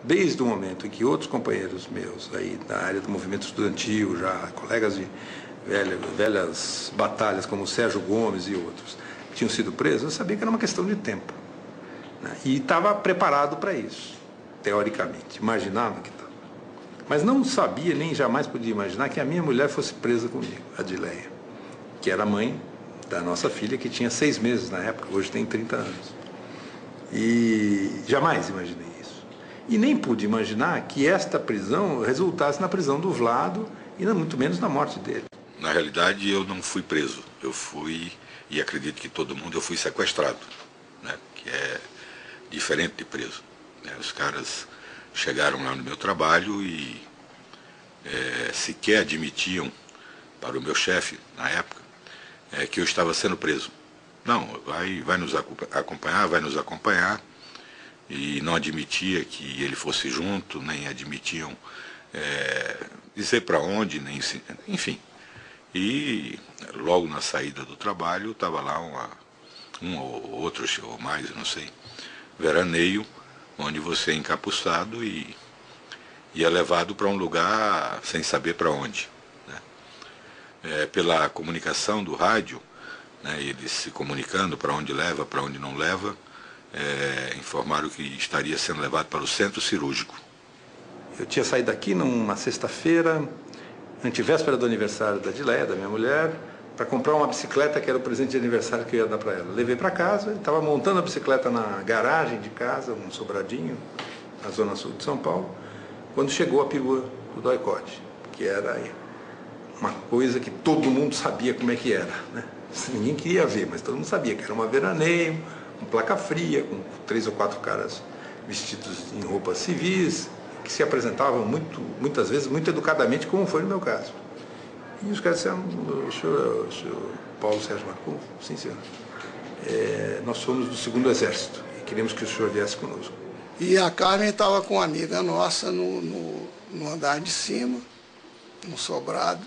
desde o momento em que outros companheiros meus, aí da área do movimento estudantil, já colegas de velhas batalhas, como o Sérgio Gomes e outros, tinham sido presos, eu sabia que era uma questão de tempo, né? E estava preparado para isso, teoricamente, imaginava que estava. Mas não sabia, nem jamais podia imaginar que a minha mulher fosse presa comigo, a Adileia, que era mãe da nossa filha, que tinha 6 meses na época, hoje tem 30 anos. E jamais imaginei isso. E nem pude imaginar que esta prisão resultasse na prisão do Vlado e muito menos na morte dele. Na realidade, eu não fui preso. Eu fui, e acredito que todo mundo, eu fui sequestrado, né? Que é diferente de preso, né? Os caras chegaram lá no meu trabalho e sequer admitiam para o meu chefe, na época, que eu estava sendo preso. Não, vai nos acompanhar, e não admitia que ele fosse junto, nem admitiam dizer para onde, nem, enfim. E logo na saída do trabalho estava lá um ou outro, ou mais, eu não sei, veraneio, onde você é encapuçado e é levado para um lugar sem saber para onde, né? Pela comunicação do rádio, né, eles se comunicando para onde leva, para onde não leva, informaram que estaria sendo levado para o centro cirúrgico. Eu tinha saído daqui numa sexta-feira, antevéspera do aniversário da Adileia, da minha mulher, para comprar uma bicicleta que era o presente de aniversário que eu ia dar para ela. Levei para casa, estava montando a bicicleta na garagem de casa, um sobradinho, na zona sul de São Paulo, quando chegou a perua do Doicode, que era uma coisa que todo mundo sabia como é que era, né? Ninguém queria ver, mas todo mundo sabia que era uma veraneio, com placa fria, com 3 ou 4 caras vestidos em roupas civis, que se apresentavam muitas vezes, muito educadamente, como foi no meu caso. E os caras disseram: o senhor Paulo Sérgio Marcon? Sim, senhor. Nós somos do 2º Exército e queremos que o senhor viesse conosco. E a Carmen estava com uma amiga nossa no andar de cima, no sobrado.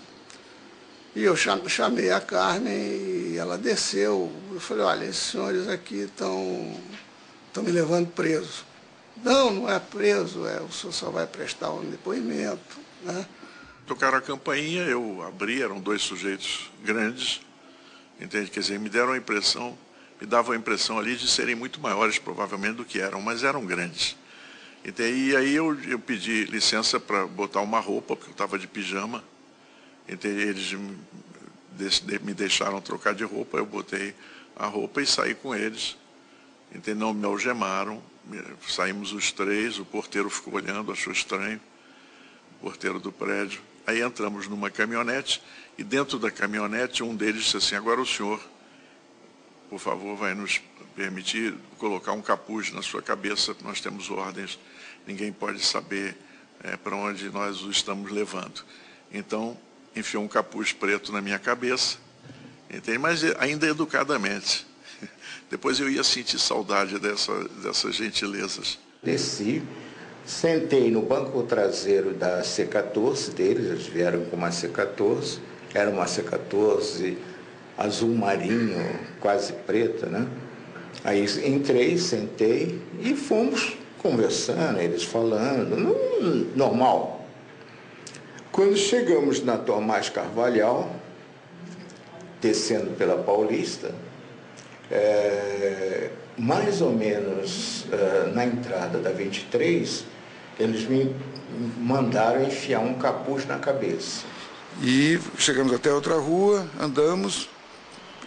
E eu chamei a Carmen e ela desceu. Eu falei: olha, esses senhores aqui estão me levando preso. Não, não é preso, o senhor só vai prestar um depoimento, né? Tocaram a campainha, eu abri, eram 2 sujeitos grandes, entende? Quer dizer, me davam a impressão ali de serem muito maiores, provavelmente, do que eram, mas eram grandes. E aí eu pedi licença para botar uma roupa, porque eu estava de pijama. Eles me deixaram trocar de roupa, eu botei a roupa e saí com eles. Não me algemaram, saímos os 3, o porteiro ficou olhando, achou estranho, o porteiro do prédio. Aí entramos numa caminhonete e dentro da caminhonete um deles disse assim: agora o senhor, por favor, vai nos permitir colocar um capuz na sua cabeça, nós temos ordens, ninguém pode saber para onde nós o estamos levando. Então, enfiou um capuz preto na minha cabeça, entende? Mas ainda educadamente. Depois eu ia sentir saudade dessas gentilezas. Desci, sentei no banco traseiro da C14 deles, eles vieram com uma C14, era uma C14 azul marinho, quase preta, né? Aí entrei, sentei e fomos conversando, eles falando, normal. Quando chegamos na Tomás Carvalhal, descendo pela Paulista, mais ou menos na entrada da 23, eles me mandaram enfiar um capuz na cabeça. E chegamos até outra rua, andamos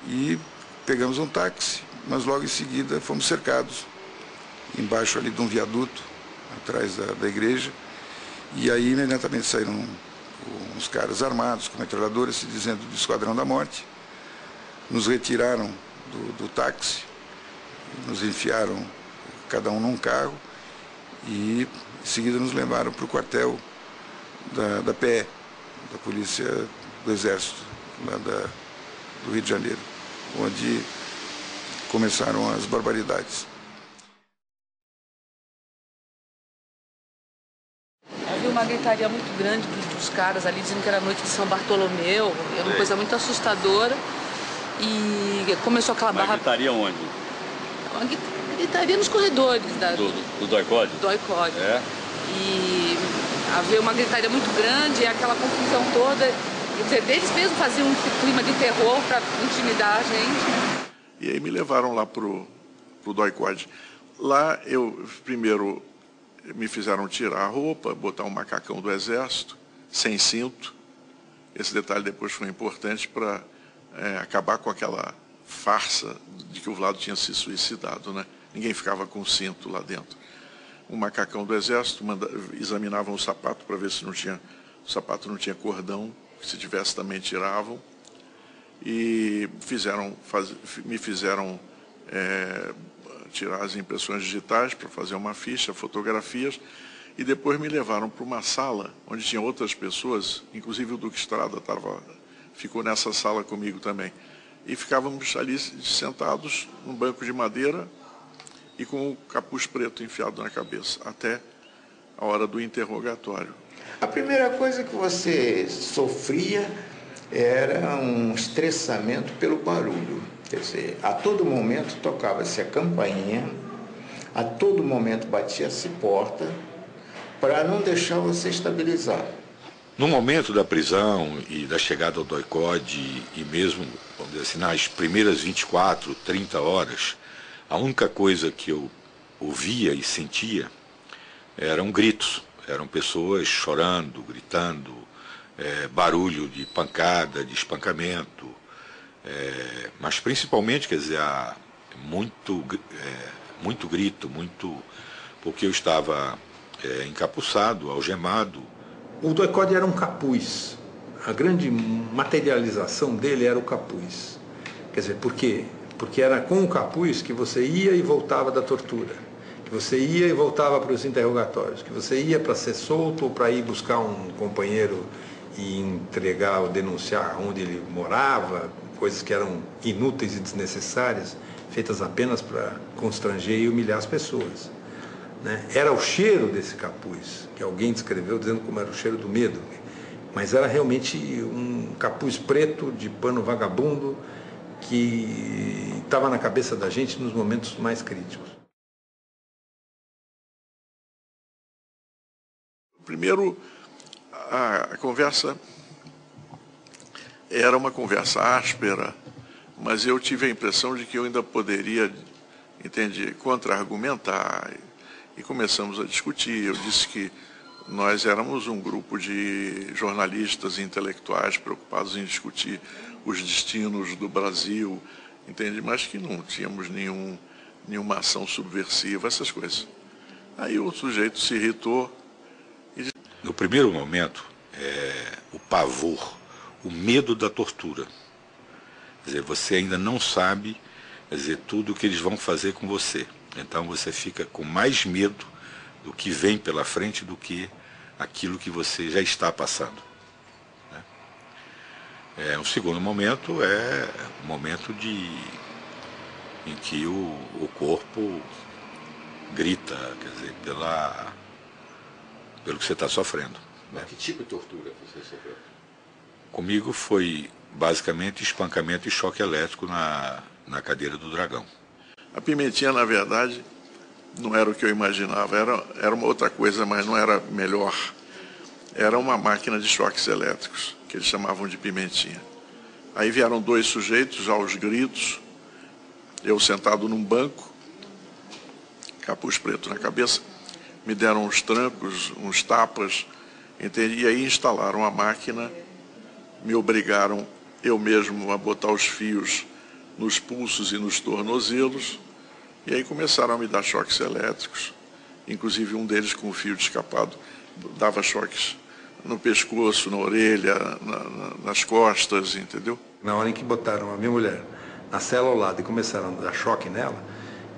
e pegamos um táxi, mas logo em seguida fomos cercados, embaixo ali de um viaduto, atrás da igreja, e aí imediatamente saíram uns caras armados com metralhadoras, se dizendo do Esquadrão da Morte, nos retiraram do táxi, nos enfiaram cada um num carro e em seguida nos levaram para o quartel da PE, da Polícia do Exército, lá do Rio de Janeiro, onde começaram as barbaridades. Havia uma gritaria muito grande dos caras ali, dizendo que era a noite de São Bartolomeu, era uma coisa muito assustadora. E começou aquela barra... Mas gritaria onde? Uma gritaria nos corredores do Doicode? Do Doicode. É? E havia uma gritaria muito grande e aquela confusão toda. Quer dizer, eles mesmos faziam um clima de terror para intimidar a gente. E aí me levaram lá pro DOI-CODE. Lá primeiro me fizeram tirar a roupa, botar um macacão do Exército, sem cinto. Esse detalhe depois foi importante para acabar com aquela farsa de que o Vlado tinha se suicidado, né? Ninguém ficava com cinto lá dentro. Um macacão do Exército, examinavam o sapato para ver se o sapato não tinha cordão, se tivesse também tiravam. E me fizeram tirar as impressões digitais para fazer uma ficha, fotografias, e depois me levaram para uma sala onde tinha outras pessoas, inclusive o Duque Estrada ficou nessa sala comigo também. E ficávamos ali sentados num banco de madeira e com o capuz preto enfiado na cabeça, até a hora do interrogatório. A primeira coisa que você sofria era um estressamento pelo barulho. Quer dizer, a todo momento tocava-se a campainha, a todo momento batia-se porta, para não deixar você estabilizar. No momento da prisão e da chegada ao DOI-CODE, e mesmo, vamos dizer assim, nas primeiras 24, 30 horas, a única coisa que eu ouvia e sentia eram gritos. Eram pessoas chorando, gritando, barulho de pancada, de espancamento, mas principalmente, quer dizer, muito grito, porque eu estava encapuçado, algemado. O DOI-CODE era um capuz. A grande materialização dele era o capuz. Quer dizer, por quê? Porque era com o capuz que você ia e voltava da tortura, que você ia e voltava para os interrogatórios, que você ia para ser solto ou para ir buscar um companheiro e entregar ou denunciar onde ele morava, coisas que eram inúteis e desnecessárias, feitas apenas para constranger e humilhar as pessoas. Né? Era o cheiro desse capuz, que alguém descreveu dizendo como era o cheiro do medo, mas era realmente um capuz preto de pano vagabundo que estava na cabeça da gente nos momentos mais críticos. Primeiro, a conversa era uma conversa áspera, mas eu tive a impressão de que eu ainda poderia, contra-argumentar. E começamos a discutir. Eu disse que nós éramos um grupo de jornalistas e intelectuais preocupados em discutir os destinos do Brasil, mas que não tínhamos nenhuma ação subversiva, essas coisas. Aí o sujeito se irritou. No primeiro momento, o pavor, o medo da tortura. Quer dizer, você ainda não sabe, tudo o que eles vão fazer com você. Então você fica com mais medo do que vem pela frente do que aquilo que você já está passando. Né? O segundo momento é o momento em que o corpo grita, quer dizer, pelo que você está sofrendo. Né? Que tipo de tortura você sofreu? Comigo foi basicamente espancamento e choque elétrico na cadeira do dragão. A Pimentinha, na verdade, não era o que eu imaginava, era uma outra coisa, mas não era melhor. Era uma máquina de choques elétricos, que eles chamavam de Pimentinha. Aí vieram dois sujeitos, aos gritos, eu sentado num banco, capuz preto na cabeça, me deram uns trancos, uns tapas, e aí instalaram a máquina, me obrigaram eu mesmo a botar os fios nos pulsos e nos tornozelos, e aí começaram a me dar choques elétricos, inclusive um deles com o fio de escapado, dava choques no pescoço, na orelha, nas costas, entendeu? Na hora em que botaram a minha mulher na cela ao lado e começaram a dar choque nela,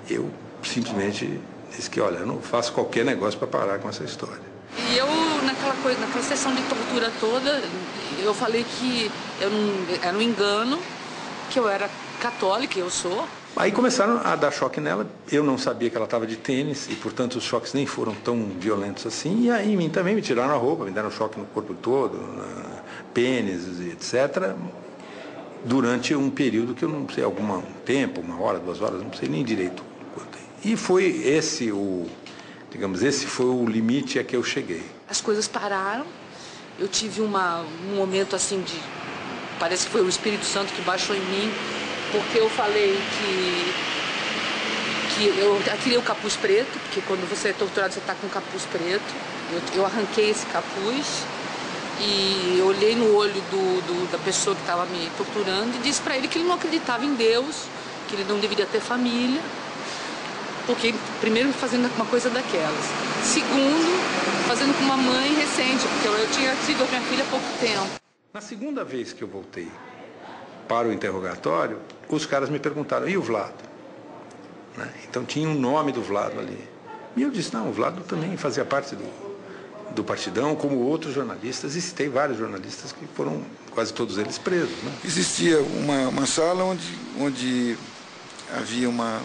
eu simplesmente disse que, olha, eu não faço qualquer negócio para parar com essa história. E eu, naquela sessão de tortura toda, eu falei que era um engano, que eu era católica, eu sou. Aí começaram a dar choque nela, eu não sabia que ela estava de tênis e, portanto, os choques nem foram tão violentos assim. E aí em mim também me tiraram a roupa, me deram choque no corpo todo, pênis, etc. Durante um período que eu não sei, um tempo, 1 hora, 2 horas, não sei nem direito quanto. E foi esse Digamos, esse foi o limite a que eu cheguei. As coisas pararam, eu tive um momento assim de... Parece que foi o Espírito Santo que baixou em mim, porque eu falei que eu atirei o capuz preto, porque quando você é torturado você está com o capuz preto. Eu arranquei esse capuz e olhei no olho da pessoa que estava me torturando e disse para ele que ele não acreditava em Deus, que ele não deveria ter família, porque primeiro fazendo uma coisa daquelas, segundo fazendo com uma mãe recente, porque eu tinha sido a minha filha há pouco tempo. Na segunda vez que eu voltei para o interrogatório, os caras me perguntaram, e o Vlado? Né? Então tinha um nome do Vlado ali. E eu disse, não, o Vlado também fazia parte do Partidão, como outros jornalistas, e citei vários jornalistas que foram quase todos eles presos. Né? Existia uma sala onde havia uma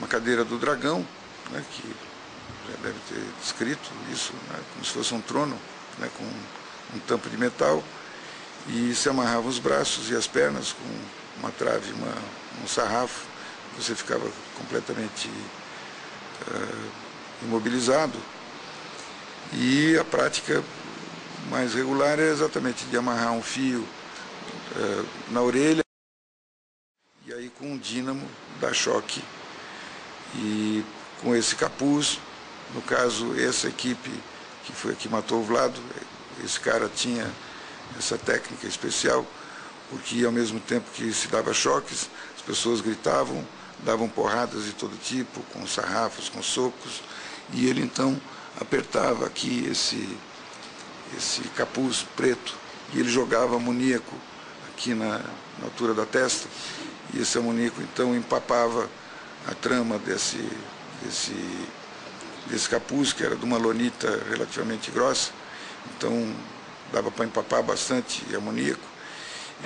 cadeira do dragão, né, que já deve ter descrito isso, né, como se fosse um trono, né, com um tampo de metal, e se amarravam os braços e as pernas com uma trave, um sarrafo, você ficava completamente imobilizado. E a prática mais regular é exatamente de amarrar um fio na orelha e aí com um dínamo dar choque. E com esse capuz, no caso, essa equipe que foi a que matou o Vlado, esse cara tinha essa técnica especial, porque ao mesmo tempo que se dava choques, as pessoas gritavam, davam porradas de todo tipo, com sarrafos, com socos, e ele então apertava aqui esse capuz preto e ele jogava amoníaco aqui na altura da testa, e esse amoníaco então empapava a trama desse capuz, que era de uma lonita relativamente grossa, então dava para empapar bastante amoníaco,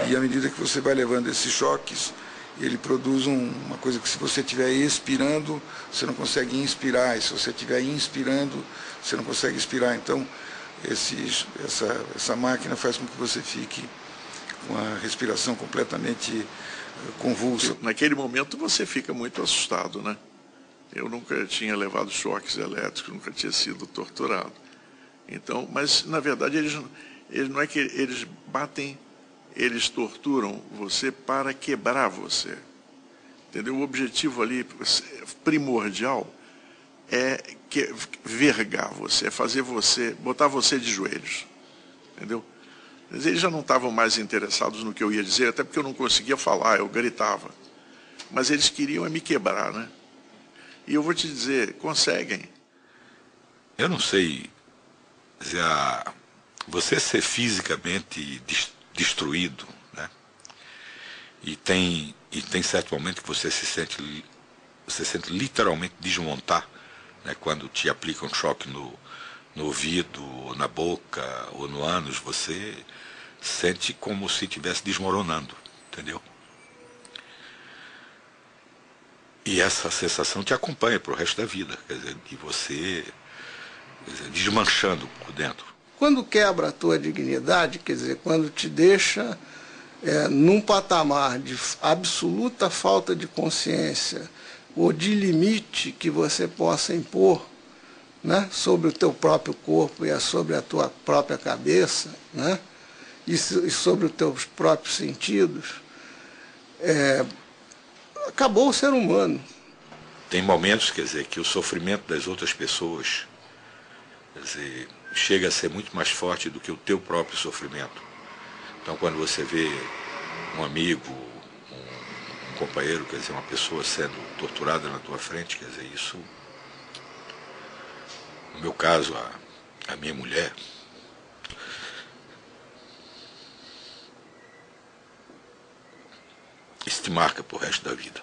e à medida que você vai levando esses choques, ele produz uma coisa que se você estiver expirando, você não consegue inspirar, e se você estiver inspirando, você não consegue expirar. Então, essa máquina faz com que você fique com a respiração completamente convulsa. Naquele momento você fica muito assustado, né? Eu nunca tinha levado choques elétricos, nunca tinha sido torturado. Então, mas, na verdade, eles não é que eles batem, eles torturam você para quebrar você. Entendeu? O objetivo ali primordial é vergar você, é fazer você, botar você de joelhos. Entendeu? Mas eles já não estavam mais interessados no que eu ia dizer, até porque eu não conseguia falar, eu gritava. Mas eles queriam me quebrar, né? E eu vou te dizer, conseguem. Eu não sei, você ser fisicamente destruído, né? E tem certo momento que você se sente literalmente desmontar, né? Quando te aplicam um choque no ouvido, ou na boca, ou no ânus, você sente como se estivesse desmoronando, entendeu? E essa sensação te acompanha para o resto da vida, quer dizer, de você desmanchando por dentro. Quando quebra a tua dignidade, quer dizer, quando te deixa num patamar de absoluta falta de consciência ou de limite que você possa impor, né, sobre o teu próprio corpo e sobre a tua própria cabeça, né, e sobre os teus próprios sentidos, acabou o ser humano. Tem momentos, quer dizer, que o sofrimento das outras pessoas, quer dizer, chega a ser muito mais forte do que o teu próprio sofrimento. Então, quando você vê um amigo, um companheiro, quer dizer, uma pessoa sendo torturada na tua frente, quer dizer, isso, no meu caso, a minha mulher, isso te marca pro resto da vida.